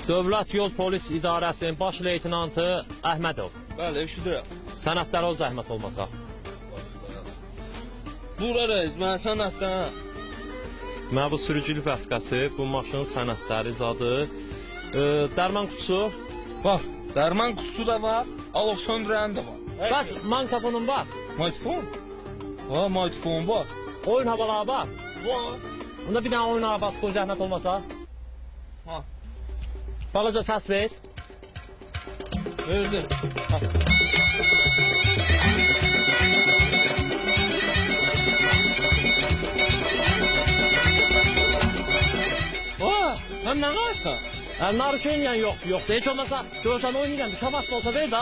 Dövlət Yol Polis İdarəsinin baş leytenantı Əhmədov. Bəli, eşidirəm. Sənədlərə o zəhmət olmasa. Bura reis, mən sənətdən. Mən bu sürücülük vəsiqəsi, bu maşının sənədləri zadı. Dərman kutusu. Bax, dərman kutusu da var, alov söndürən də var. Bəs magnitofonun var. Mikrofon? Ha, mikrofon var. Oyun havaları var. Var. Bunda bir dənə oyun arabası qoy zəhmət olmasa. Ha, Balaca səs ver. verdim. Ha. Həm nə qarsan? Narı oynayən yoxdur. Heç olmasa görsən oynayıram. Şabaş olsa ver da.